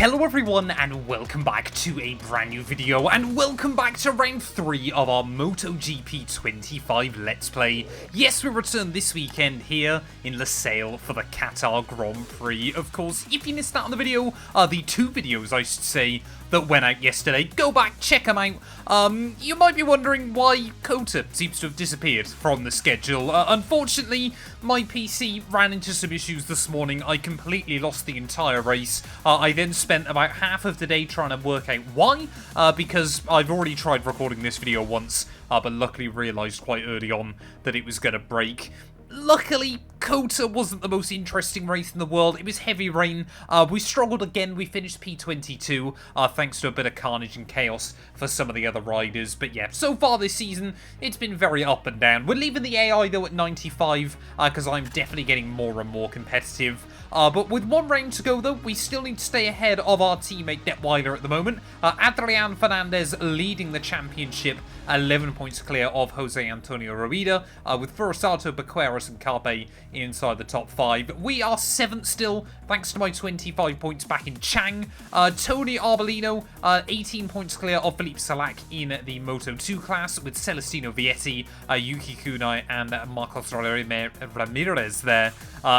Hello everyone and welcome back to a brand new video and welcome back to round 3 of our MotoGP 25 Let's Play. Yes, we return this weekend here in Losail for the Qatar Grand Prix. Of course, if you missed out on the video, the two videos I should say, that went out yesterday, go back, check them out. You might be wondering why Qatar seems to have disappeared from the schedule. Unfortunately, my PC ran into some issues this morning. I completely lost the entire race. I then spent about half of the day trying to work out why, because I've already tried recording this video once, but luckily realised quite early on that it was going to break. Luckily, Qatar wasn't the most interesting race in the world. It was heavy rain. We struggled again. We finished P22 thanks to a bit of carnage and chaos for some of the other riders. But yeah, so far this season, it's been very up and down. We're leaving the AI though at 95 because I'm definitely getting more and more competitive. But with one round to go though, we still need to stay ahead of our teammate Detweiler at the moment. Adrian Fernandez leading the championship, 11 points clear of Jose Antonio Rueda, with Furasato, Bequeras and Carpe inside the top 5. We are 7th still, thanks to my 25 points back in Chang. Tony Arbolino, 18 points clear of Philippe Salak in the Moto 2 class, with Celestino Vietti, Yuki Kunai and Marcos Ramirez there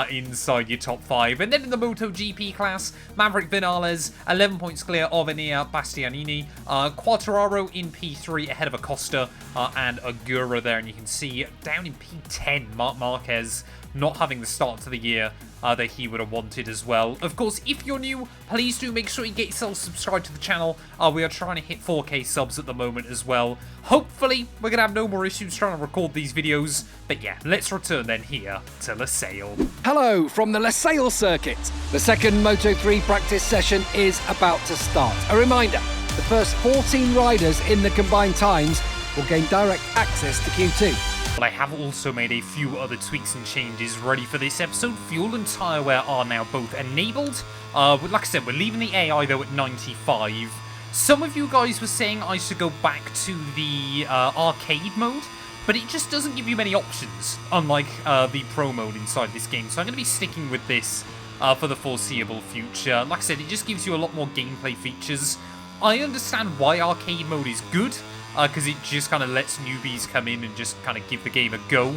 inside your top 5. And then in the MotoGP class, Maverick Vinales, 11 points clear of Enea Bastianini, Quartararo in P3 ahead of Acosta, and Agura there. And you can see down in P10, Marc Marquez not having the start to the year that he would have wanted as well. Of course, if you're new, please do make sure you get yourself subscribed to the channel. We are trying to hit 4K subs at the moment as well. Hopefully, we're going to have no more issues trying to record these videos. But yeah, let's return then here to Losail. Hello from the Losail circuit. The second Moto3 practice session is about to start. A reminder, the first 14 riders in the combined times will gain direct access to Q2. But I have also made a few other tweaks and changes ready for this episode. Fuel and tyre wear are now both enabled. Like I said, we're leaving the AI though at 95. Some of you guys were saying I should go back to the arcade mode, but it just doesn't give you many options, unlike the pro mode inside this game. So I'm going to be sticking with this for the foreseeable future. Like I said, it just gives you a lot more gameplay features. I understand why arcade mode is good, because it just kind of lets newbies come in and just kind of give the game a go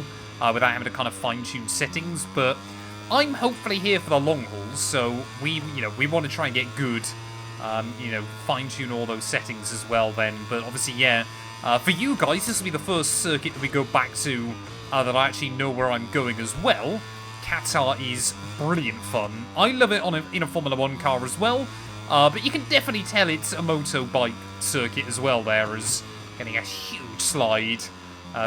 without having to kind of fine-tune settings. But I'm hopefully here for the long haul, so we want to try and get good, fine-tune all those settings as well then. But obviously, yeah, for you guys, this will be the first circuit that we go back to that I actually know where I'm going as well. Qatar is brilliant fun. I love it in a Formula 1 car as well, but you can definitely tell it's a motorbike circuit as well there, as getting a huge slide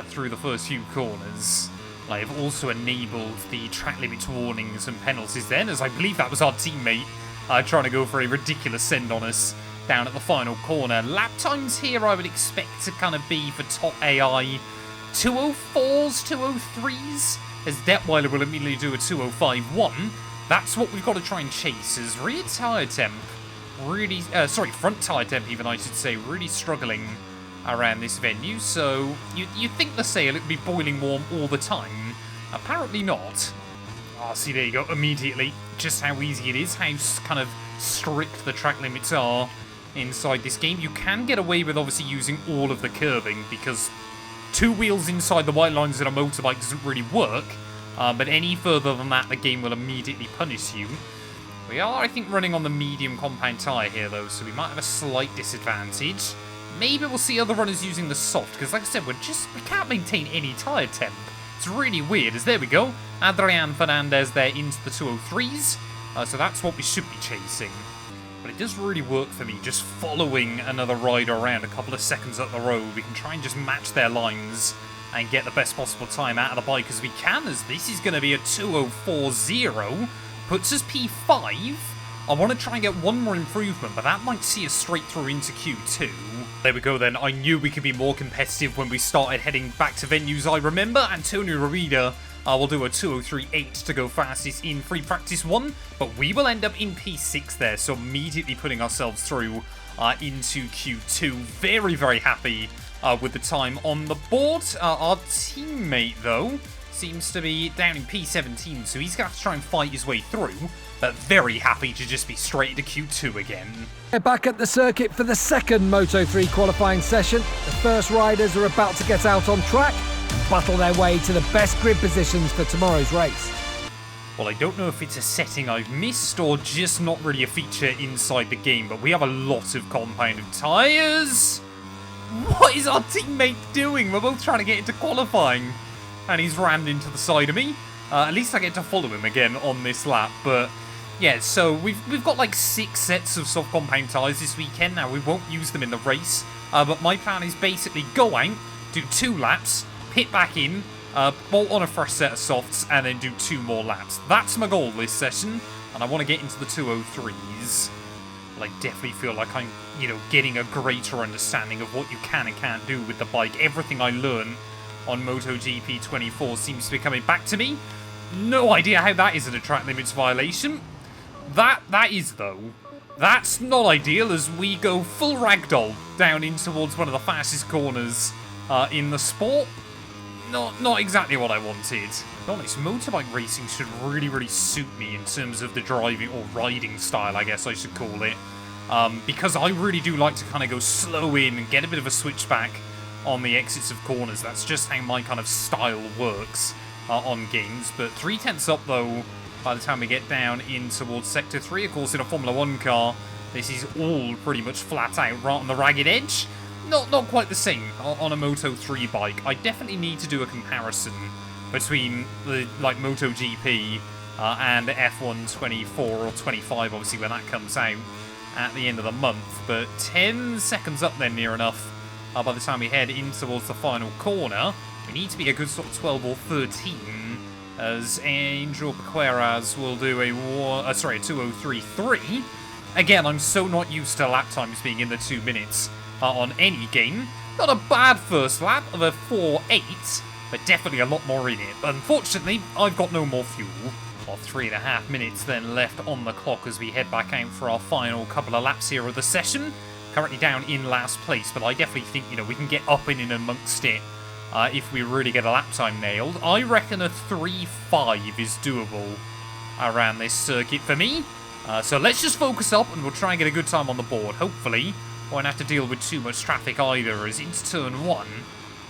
through the first few corners. I have also enabled the track limits warnings and penalties then, as I believe that was our teammate trying to go for a ridiculous send on us down at the final corner. Lap times here I would expect to kind of be for top AI 204s, 203s, as Detweiler will immediately do a 205.1. That's what we've got to try and chase, as rear tyre temp really, front tyre temp even I should say, really struggling around this venue. So you'd think the sail it would be boiling warm all the time. Apparently not. See, there you go, immediately. Just how easy it is, how kind of strict the track limits are inside this game. You can get away with obviously using all of the curbing, because two wheels inside the white lines in a motorbike doesn't really work. But any further than that, the game will immediately punish you. We are, I think, running on the medium compound tyre here, though, so we might have a slight disadvantage. Maybe we'll see other runners using the soft, because like I said, we can't maintain any tyre temp. It's really weird, as there we go. Adrian Fernandez there into the 203s, so that's what we should be chasing. But it does really work for me, just following another rider around a couple of seconds up the road. We can try and just match their lines and get the best possible time out of the bike as we can, as this is going to be a 204.0. Puts us P5. I want to try and get one more improvement, but that might see us straight through into Q2. There we go then. I knew we could be more competitive when we started heading back to venues. I remember Antonio Rueda will do a 203.8 to go fastest in free practice 1, but we will end up in P6 there, so immediately putting ourselves through into Q2. Very, very happy with the time on the board. Our teammate, though, seems to be down in P17, so he's going to have to try and fight his way through. but very happy to just be straight into Q2 again. We're back at the circuit for the second Moto3 qualifying session. The first riders are about to get out on track and battle their way to the best grid positions for tomorrow's race. Well, I don't know if it's a setting I've missed or just not really a feature inside the game, but we have a lot of compounded tyres. What is our teammate doing? We're both trying to get into qualifying, and he's rammed into the side of me. At least I get to follow him again on this lap, but yeah, so we've got like 6 sets of soft compound tyres this weekend. Now, we won't use them in the race, but my plan is basically go out, do 2 laps, pit back in, bolt on a fresh set of softs, and then do 2 more laps. That's my goal this session, and I want to get into the 203s. But I definitely feel like I'm, getting a greater understanding of what you can and can't do with the bike. Everything I learned on MotoGP 24 seems to be coming back to me. No idea how that isn't a track limits violation. That is, though. That's not ideal as we go full ragdoll down in towards one of the fastest corners in the sport. Not exactly what I wanted. To be honest, motorbike racing should really suit me in terms of the driving or riding style, I guess I should call it. Because I really do like to kind of go slow in and get a bit of a switchback on the exits of corners. That's just how my kind of style works on games. But 3/10 up, though, by the time we get down in towards Sector 3. Of course, in a Formula 1 car, this is all pretty much flat out right on the ragged edge. Not quite the same on a Moto 3 bike. I definitely need to do a comparison between the MotoGP and F1 24 or 25, obviously, when that comes out at the end of the month. But 10 seconds up then, near enough, by the time we head in towards the final corner. We need to be a good sort of 12 or 13, as Angel Paqueras will do a 2:03.3. Again, I'm so not used to lap times being in the 2 minutes on any game. Not a bad first lap of a 4:08, but definitely a lot more in it. Unfortunately, I've got no more fuel. Well, 3.5 minutes then left on the clock as we head back out for our final couple of laps here of the session. Currently down in last place, but I definitely think, we can get up and in amongst it if we really get a lap time nailed. I reckon a 3.5 is doable around this circuit for me. So let's just focus up and we'll try and get a good time on the board. Hopefully, won't have to deal with too much traffic either, as into turn 1,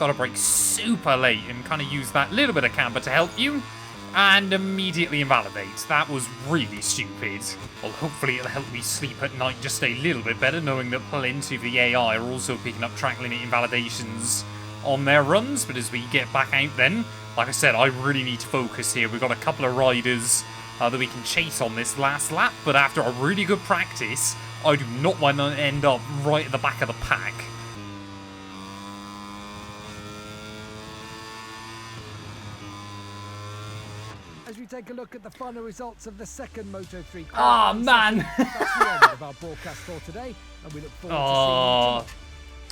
got to brake super late and kind of use that little bit of camber to help you, and immediately invalidate. That was really stupid. Well, hopefully it'll help me sleep at night just a little bit better, knowing that plenty of the AI are also picking up track limit invalidations on their runs. But as we get back out then, like I said, I really need to focus here. We've got a couple of riders that we can chase on this last lap, but after a really good practice, I do not want to end up right at the back of the pack. As we take a look at the final results of the second Moto3. Ah, man! That's the end of our broadcast for today, and we look forward to seeing you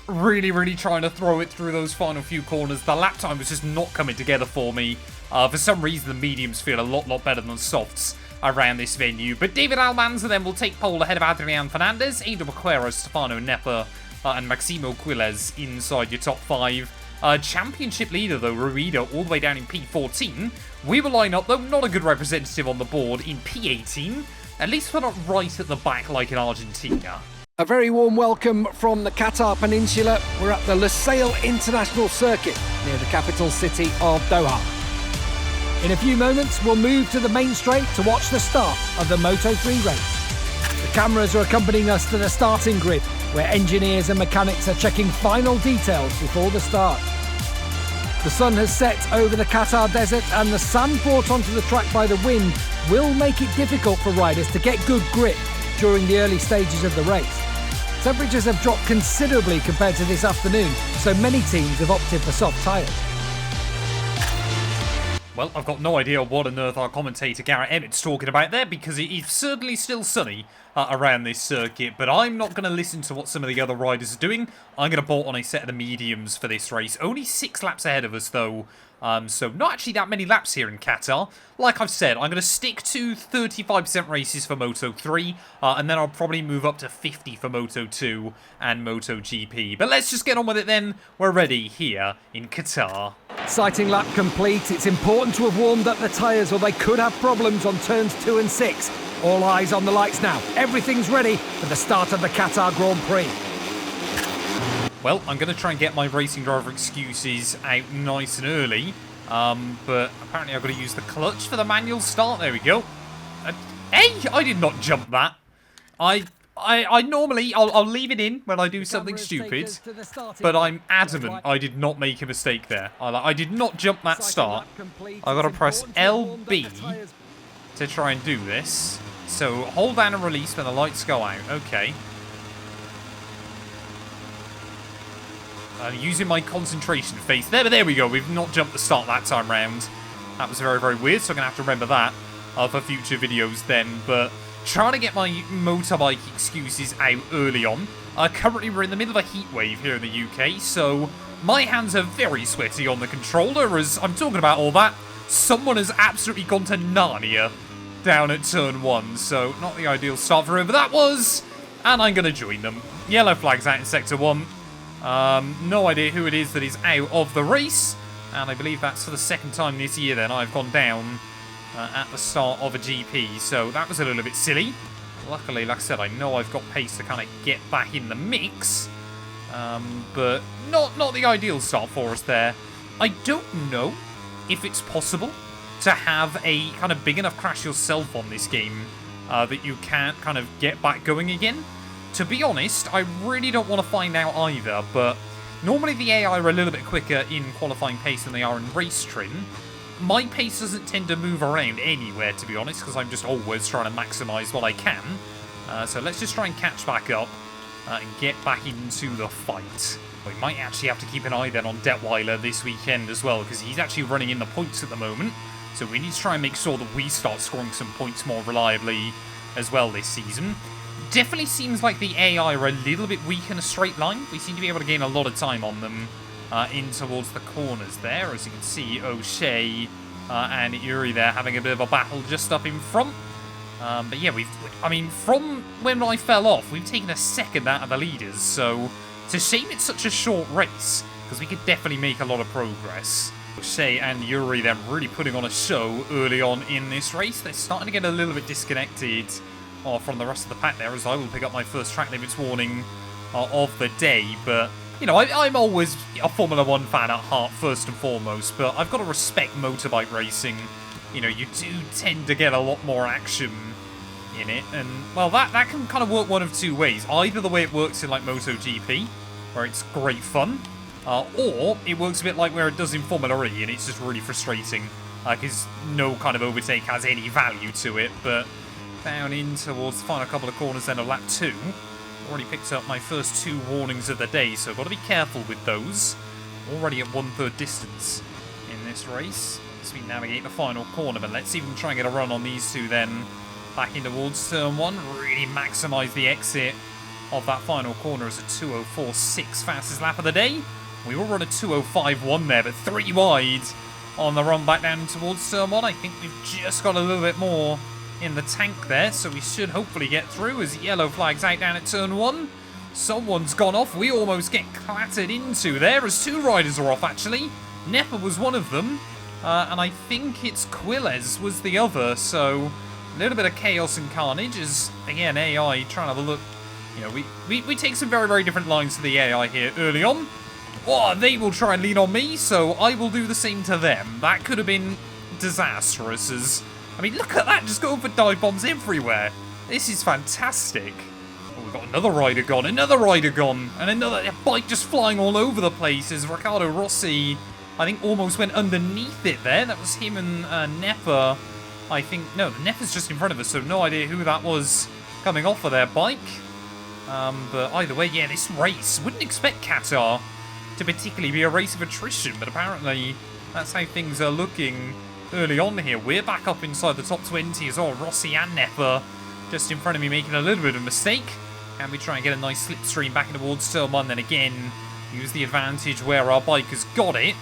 tomorrow. Really trying to throw it through those final few corners. The lap time was just not coming together for me. For some reason, the mediums feel a lot better than the softs around this venue. But David Almanza then will take pole ahead of Adrian Fernandez, Angel Paqueras, Stefano Neppa, and Maximo Quiles inside your top 5. Championship leader, though, Ruida, all the way down in P14. We will line up, though, not a good representative on the board in P18. At least we're not right at the back like in Argentina. A very warm welcome from the Qatar Peninsula. We're at the Lusail International Circuit near the capital city of Doha. In a few moments, we'll move to the main straight to watch the start of the Moto3 race. The cameras are accompanying us to the starting grid, where engineers and mechanics are checking final details before the start. The sun has set over the Qatar desert, and the sand brought onto the track by the wind will make it difficult for riders to get good grip during the early stages of the race. Temperatures have dropped considerably compared to this afternoon, so many teams have opted for soft tyres. Well, I've got no idea what on earth our commentator Garrett Emmett's talking about there, because it is certainly still sunny around this circuit, but I'm not going to listen to what some of the other riders are doing. I'm going to bolt on a set of the mediums for this race. Only 6 laps ahead of us, though, so not actually that many laps here in Qatar. Like I've said, I'm going to stick to 35% races for Moto 3, and then I'll probably move up to 50 for Moto 2 and MotoGP. But let's just get on with it then. We're ready here in Qatar. Exciting lap complete. It's important to have warmed up the tyres, or they could have problems on turns 2 and 6. All eyes on the lights now. Everything's ready for the start of the Qatar Grand Prix. Well, I'm going to try and get my racing driver excuses out nice and early. But apparently I've got to use the clutch for the manual start. There we go. Hey, I did not jump that. I normally, I'll leave it in when I do something stupid, but I'm adamant I did not make a mistake there. I did not jump that start. I've got to press LB to try and do this. So hold down and release when the lights go out. Okay. I'm using my concentration face. There we go. We've not jumped the start that time round. That was very, very weird, so I'm going to have to remember that for future videos then. But trying to get my motorbike excuses out early on. Currently, we're in the middle of a heat wave here in the UK, so my hands are very sweaty on the controller as I'm talking about all that. Someone has absolutely gone to Narnia down at turn 1, so not the ideal start for whoever that was. And I'm going to join them. Yellow flag's out in Sector 1. No idea who it is that is out of the race. And I believe that's for the second time this year then I've gone down at the start of a GP. So that was a little bit silly. Luckily, like I said, I know I've got pace to kind of get back in the mix. But not the ideal start for us there. I don't know if it's possible to have a kind of big enough crash yourself on this game that you can't kind of get back going again. To be honest, I really don't want to find out either, but normally the AI are a little bit quicker in qualifying pace than they are in race trim. My pace doesn't tend to move around anywhere, to be honest, because I'm just always trying to maximise what I can. So let's just try and catch back up and get back into the fight. We might actually have to keep an eye then on Detweiler this weekend as well, because he's actually running in the points at the moment. So we need to try and make sure that we start scoring some points more reliably as well this season. Definitely seems like the AI are a little bit weak in a straight line. We seem to be able to gain a lot of time on them in towards the corners there. As you can see, O'Shea and Uri there having a bit of a battle just up in front. But yeah, I mean, from when I fell off, we've taken a second out of the leaders. So it's a shame it's such a short race, because we could definitely make a lot of progress. O'Shea and Uri then really putting on a show early on in this race. They're starting to get a little bit disconnected from the rest of the pack there, as I will pick up my first track limits warning of the day. But, you know, I'm always a Formula 1 fan at heart, first and foremost, but I've got to respect motorbike racing. You know, you do tend to get a lot more action in it, and, well, that can kind of work one of two ways. Either the way it works in, like, MotoGP, where it's great fun, or it works a bit like where it does in Formula E, and it's just really frustrating, because no kind of overtake has any value to it. But down in towards the final couple of corners then of lap 2. Already picked up my first 2 warnings of the day, so I've got to be careful with those. Already at 1/3 distance in this race as we navigate the final corner. But let's see if we can try and get a run on these two then. Back in towards turn 1. Really maximise the exit of that final corner as a 2:04.6 fastest lap of the day. We will run a 2:05.1 there, but 3 wide on the run back down towards turn 1. I think we've just got a little bit more in the tank there, so we should hopefully get through as yellow flag's out down at turn 1. Someone's gone off. We almost get clattered into there as 2 riders are off, actually. Nepa was one of them, and I think it's Quilles was the other, so a little bit of chaos and carnage as, again, AI trying to have a look. You know, we take some very, very different lines to the AI here early on. Oh, they will try and lean on me, so I will do the same to them. That could have been disastrous as, I mean, look at that, just going for dive bombs everywhere. This is fantastic. Oh, we've got another rider gone, and another bike just flying all over the place as Riccardo Rossi, I think, almost went underneath it there. That was him and Nepa, I think. No, Nepa's just in front of us, so no idea who that was coming off of their bike. But either way, yeah, this race, wouldn't expect Qatar to particularly be a race of attrition, but apparently that's how things are looking early on here. We're back up inside the top 20 as well. Rossi and Nepa just in front of me making a little bit of a mistake. And we try and get a nice slipstream back towards turn 1, then again use the advantage where our bike has got it.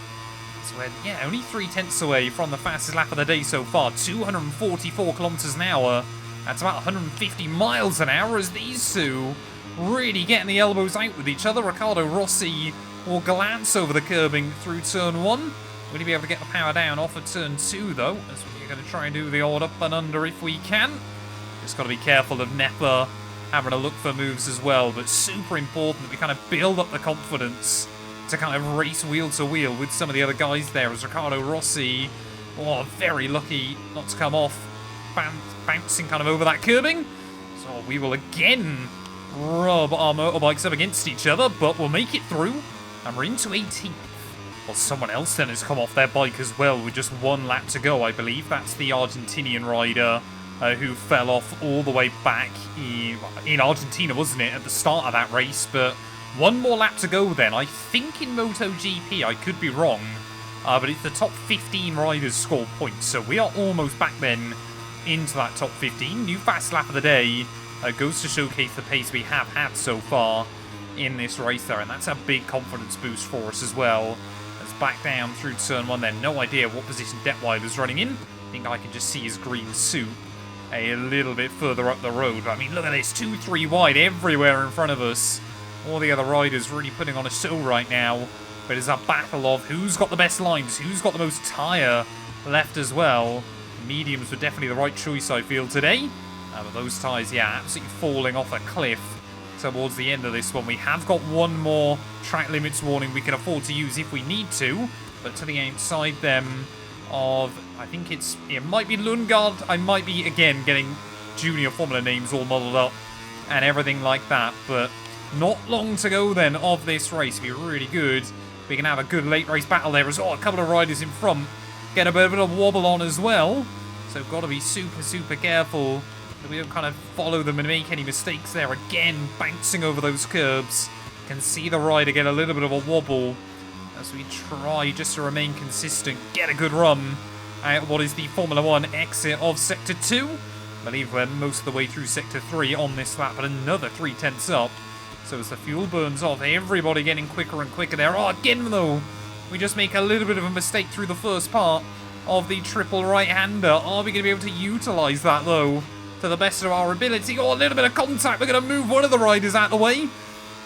So we're, yeah, only 3/10 away from the fastest lap of the day so far. 244 kilometers an hour. That's about 150 miles an hour as these two really getting the elbows out with each other. Riccardo Rossi will glance over the curbing through turn 1. Will he be able to get the power down off of turn 2, though? As we're going to try and do the odd up and under if we can. Just got to be careful of Nepa having a look for moves as well, but super important that we kind of build up the confidence to kind of race wheel to wheel with some of the other guys there, as Riccardo Rossi, very lucky not to come off, bouncing kind of over that curbing. So we will again rub our motorbikes up against each other, but we'll make it through, and we're into 18th. Well, someone else then has come off their bike as well with just one lap to go, I believe. That's the Argentinian rider who fell off all the way back in Argentina, wasn't it, at the start of that race? But one more lap to go then. I think in MotoGP, I could be wrong, but it's the top 15 riders score points, so we are almost back then into that top 15. New fast lap of the day goes to showcase the pace we have had so far in this race there, and that's a big confidence boost for us as well. As back down through turn 1 then, no idea what position Detweiler's running in. I think I can just see his green suit a little bit further up the road. But I mean, look at this, 2-3 wide everywhere in front of us. All the other riders really putting on a show right now. But it's a battle of who's got the best lines, who's got the most tyre left as well. Mediums were definitely the right choice, I feel, today. But those tyres, yeah, absolutely falling off a cliff towards the end of this one. We have got one more track limits warning we can afford to use if we need to. But to the outside them of, I think it might be Lundgaard. I might be, again, getting junior Formula names all muddled up and everything like that. But not long to go then of this race. It'll be really good. We can have a good late race battle there as well. A couple of riders in front get a bit of a wobble on as well. So got to be super, super careful that we don't kind of follow them and make any mistakes there. Again, bouncing over those curbs. Can see the rider get a little bit of a wobble as we try just to remain consistent, get a good run out what is the Formula 1 exit of Sector 2. I believe we're most of the way through Sector 3 on this lap, but another 3/10 up. So as the fuel burns off, everybody getting quicker and quicker there. Oh, again though, we just make a little bit of a mistake through the first part of the triple right-hander. Are we going to be able to utilise that though to the best of our ability? Oh, a little bit of contact. We're going to move one of the riders out of the way.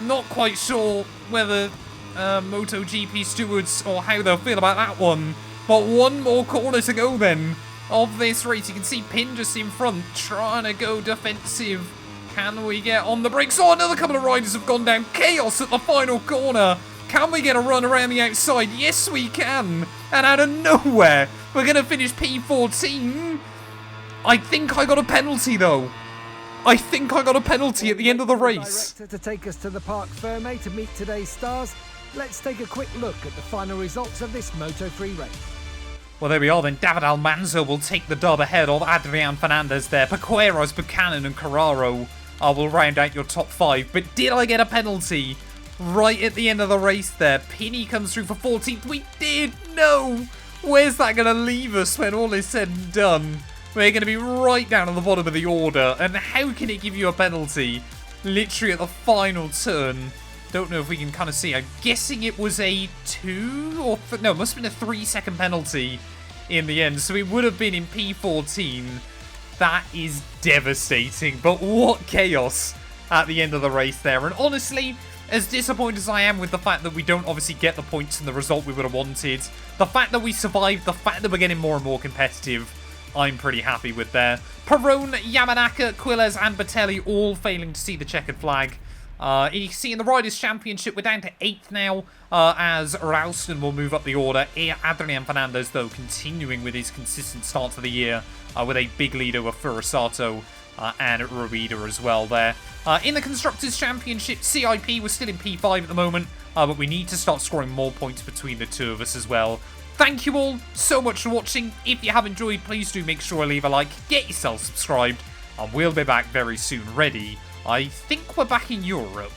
Not quite sure whether MotoGP stewards or how they'll feel about that one. But one more corner to go then of this race. You can see Pin just in front trying to go defensive. Can we get on the brakes? Oh, another couple of riders have gone down. Chaos at the final corner. Can we get a run around the outside? Yes, we can. And out of nowhere, we're going to finish P14. I think I got a penalty, though. I think I got a penalty at the end of the race. Director to take us to the Parc Ferme to meet today's stars. Let's take a quick look at the final results of this Moto3 race. Well, there we are then. David Almanza will take the dub ahead of Adrian Fernandez there. Paqueiros, Buchanan and Carraro will round out your top 5. But did I get a penalty right at the end of the race there? Pinny comes through for 14th. We did! No! Where's that going to leave us when all is said and done? We're going to be right down at the bottom of the order. And how can it give you a penalty? Literally at the final turn. Don't know if we can kind of see. I'm guessing it was a 2 or... no, it must have been a 3-second penalty in the end. So it would have been in P14. That is devastating. But what chaos at the end of the race there. And honestly, as disappointed as I am with the fact that we don't obviously get the points and the result we would have wanted, the fact that we survived, the fact that we're getting more and more competitive, I'm pretty happy with there. Perone, Yamanaka, Quilles and Batelli all failing to see the checkered flag. You can see in the Riders' Championship, we're down to 8th now, as Ralston will move up the order. Adrian Fernandez, though, continuing with his consistent start to the year, with a big lead over Furusato and Ruida as well there. In the Constructors' Championship, CIP, we're still in P5 at the moment, but we need to start scoring more points between the two of us as well. Thank you all so much for watching. If you have enjoyed, please do make sure to leave a like, get yourself subscribed, and we'll be back very soon ready. I think we're back in Europe.